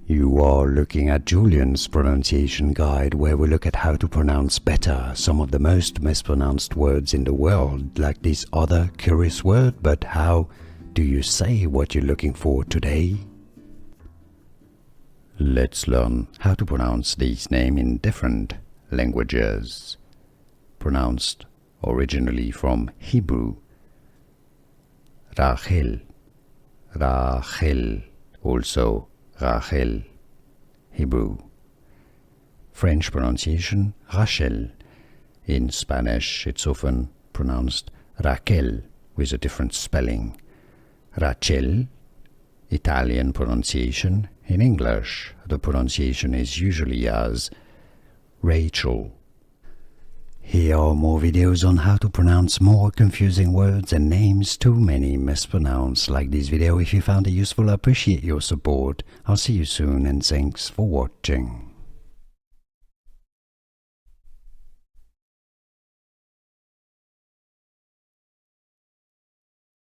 You are looking at Julian's pronunciation guide, where we look at how to pronounce better some of the most mispronounced words in the world, like this other curious word. But how do you say what you're looking for today? Let's learn how to pronounce this name in different languages. Pronounced originally from Hebrew. Rachel, Rachel, also Rachel, Hebrew. French pronunciation, Rachel. In Spanish, it's often pronounced Raquel with a different spelling. Rachel. Italian pronunciation. In English, the pronunciation is usually as Rachel. Here are more videos on how to pronounce more confusing words and names too many mispronounced. Like this video if you found it useful. I appreciate your support. I'll see you soon and thanks for watching.